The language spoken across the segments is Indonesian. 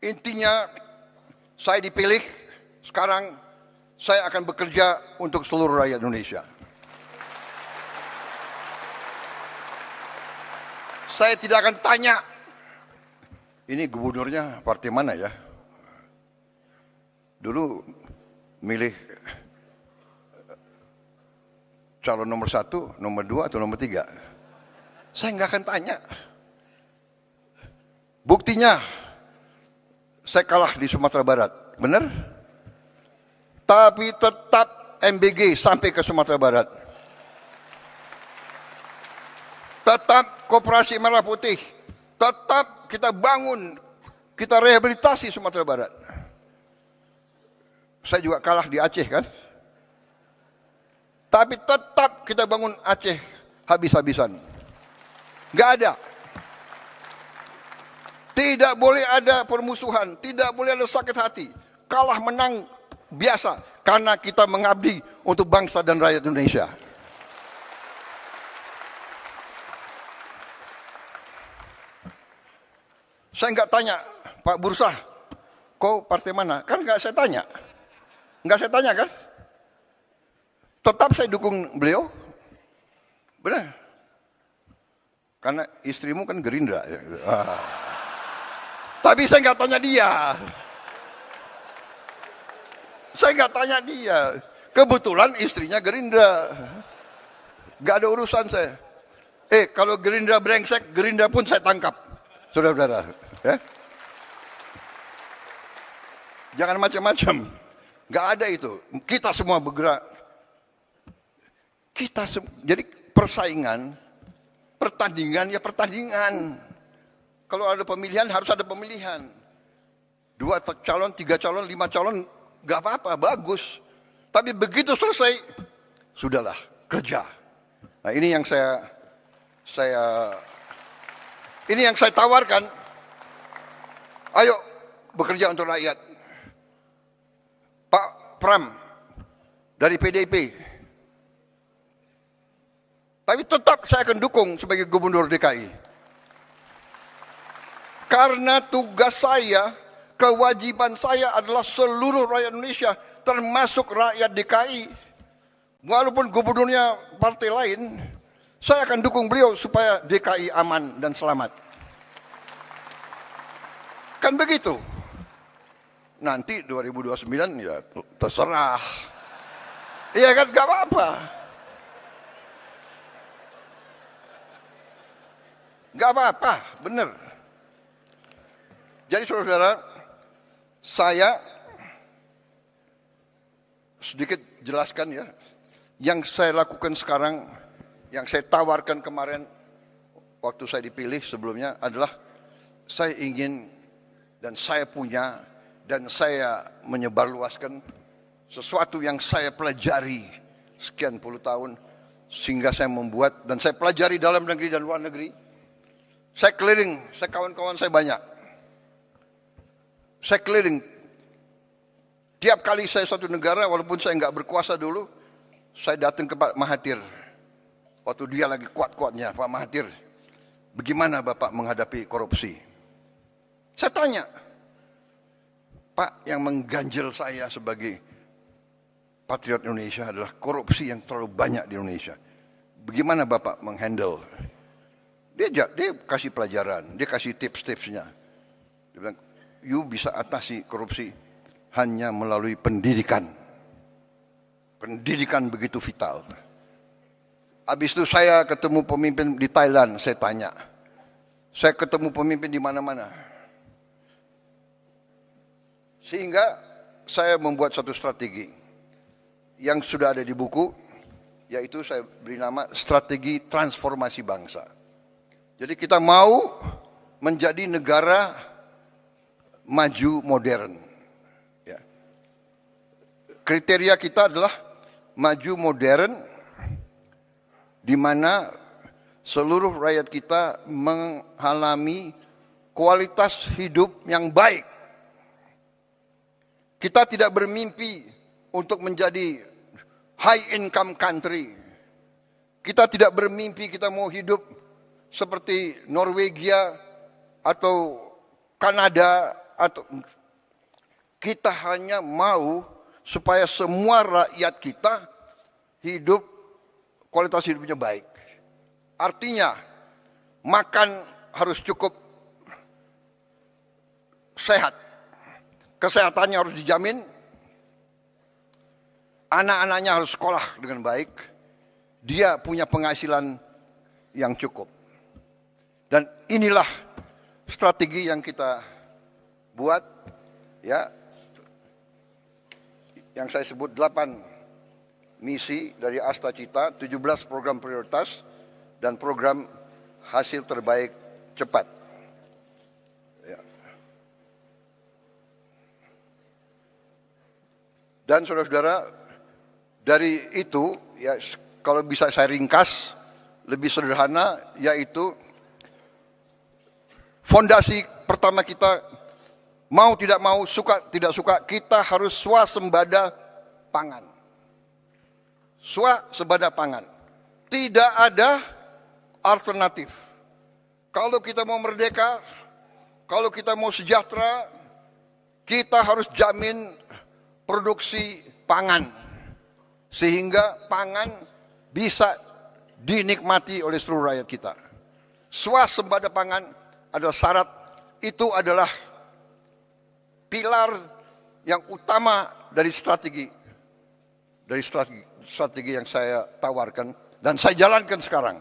Intinya saya dipilih, sekarang saya akan bekerja untuk seluruh rakyat Indonesia. Saya tidak akan tanya, ini gubernurnya partai mana ya? Dulu milih calon nomor 1, nomor 2, atau nomor 3. Saya nggak akan tanya. Buktinya, saya kalah di Sumatera Barat, benar? Tapi tetap MBG sampai ke Sumatera Barat. Tetap Koperasi Merah Putih. Tetap kita bangun, kita rehabilitasi Sumatera Barat. Saya juga kalah di Aceh kan. Tapi tetap kita bangun Aceh habis-habisan. Gak ada. Tidak boleh ada permusuhan, tidak boleh ada sakit hati. Kalah menang biasa, karena kita mengabdi untuk bangsa dan rakyat Indonesia. Saya nggak tanya, Pak Bursah, kau partai mana? Kan nggak saya tanya. Nggak saya tanya kan? Tetap saya dukung beliau. Benar. Karena istrimu kan Gerindra. Tapi saya nggak tanya dia. Saya nggak tanya dia. Kebetulan istrinya Gerindra. Nggak ada urusan saya. Kalau Gerindra brengsek, Gerindra pun saya tangkap. Saudara-saudara. Ya? Jangan macam-macam. Nggak ada itu. Kita semua bergerak. Jadi persaingan, pertandingan ya pertandingan. Kalau ada pemilihan harus ada pemilihan. 2 calon, 3 calon, 5 calon, gak apa-apa, bagus. Tapi begitu selesai, sudahlah, kerja. Nah ini yang ini yang saya tawarkan. Ayo bekerja untuk rakyat. Pak Pram dari PDIP. Tapi tetap saya akan dukung sebagai gubernur DKI. Karena tugas saya, kewajiban saya adalah seluruh rakyat Indonesia, termasuk rakyat DKI. Walaupun gubernurnya partai lain, saya akan dukung beliau supaya DKI aman dan selamat. Kan begitu. Nanti 2029 ya terserah. Iya kan, gak apa-apa. Gak apa-apa, bener. Jadi saudara-saudara, saya sedikit jelaskan ya. Yang saya lakukan sekarang, yang saya tawarkan kemarin waktu saya dipilih sebelumnya adalah saya ingin dan saya punya dan saya menyebarluaskan sesuatu yang saya pelajari sekian puluh tahun sehingga saya membuat dan saya pelajari dalam negeri dan luar negeri. Saya keliling, kawan-kawan saya banyak. Saya keliling. Tiap kali saya suatu negara, walaupun saya nggak berkuasa dulu, saya datang ke Pak Mahathir. Waktu dia lagi kuat-kuatnya, Pak Mahathir, bagaimana Bapak menghadapi korupsi? Saya tanya, Pak, yang mengganjal saya sebagai patriot Indonesia adalah korupsi yang terlalu banyak di Indonesia. Bagaimana Bapak menghandle? Dia kasih pelajaran, dia kasih tips-tipsnya. Dia bilang, you bisa atasi korupsi hanya melalui pendidikan. Pendidikan begitu vital. Habis itu saya ketemu pemimpin di Thailand, saya tanya. Saya ketemu pemimpin di mana-mana. Sehingga saya membuat satu strategi yang sudah ada di buku, yaitu saya beri nama strategi transformasi bangsa. Jadi kita mau menjadi negara maju modern. Ya. Kriteria kita adalah maju modern, di mana seluruh rakyat kita mengalami kualitas hidup yang baik. Kita tidak bermimpi untuk menjadi high income country. Kita tidak bermimpi kita mau hidup seperti Norwegia atau Kanada atau kita hanya mau supaya semua rakyat kita hidup, kualitas hidupnya baik. Artinya makan harus cukup sehat, kesehatannya harus dijamin, anak-anaknya harus sekolah dengan baik, dia punya penghasilan yang cukup. Dan inilah strategi yang kita buat, ya, yang saya sebut 8 misi dari Asta Cita, 17 program prioritas, dan program hasil terbaik cepat. Ya. Dan saudara-saudara, dari itu, ya, kalau bisa saya ringkas, lebih sederhana, yaitu fondasi pertama kita, mau tidak mau, suka tidak suka, kita harus swasembada pangan. Swasembada pangan. Tidak ada alternatif. Kalau kita mau merdeka, kalau kita mau sejahtera, kita harus jamin produksi pangan. Sehingga pangan bisa dinikmati oleh seluruh rakyat kita. Swasembada pangan adalah syarat, itu adalah pilar yang utama dari strategi yang saya tawarkan dan saya jalankan sekarang.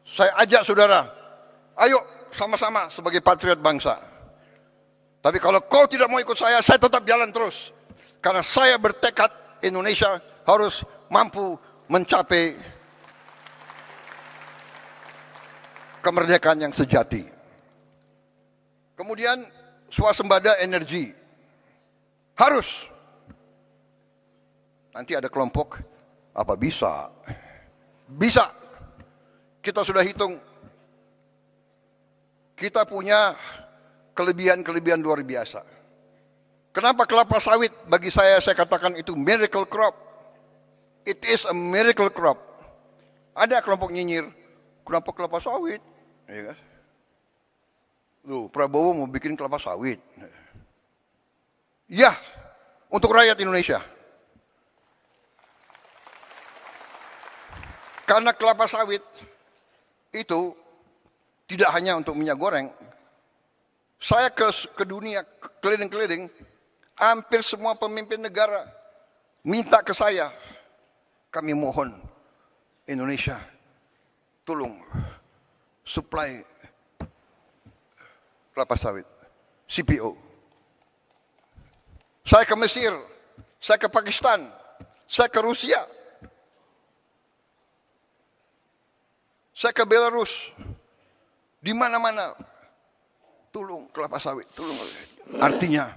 Saya ajak saudara, ayo sama-sama sebagai patriot bangsa. Tapi kalau kau tidak mau ikut saya tetap jalan terus. Karena saya bertekad Indonesia harus mampu mencapai kemerdekaan yang sejati. Kemudian swasembada energi. Harus. Nanti ada kelompok, apa bisa? Bisa. Kita sudah hitung. Kita punya kelebihan-kelebihan luar biasa. Kenapa kelapa sawit bagi saya katakan itu miracle crop. It is a miracle crop. Ada kelompok nyinyir, kenapa kelapa sawit? Ya kan? Loh, Prabowo mau bikin kelapa sawit. Ya, untuk rakyat Indonesia. Karena kelapa sawit itu tidak hanya untuk minyak goreng. Saya ke dunia, keliling-keliling, hampir semua pemimpin negara minta ke saya, kami mohon Indonesia, tolong supply kelapa sawit, CPO. Saya ke Mesir, saya ke Pakistan, saya ke Rusia, saya ke Belarus, di mana-mana, tolong kelapa sawit, tolong. Artinya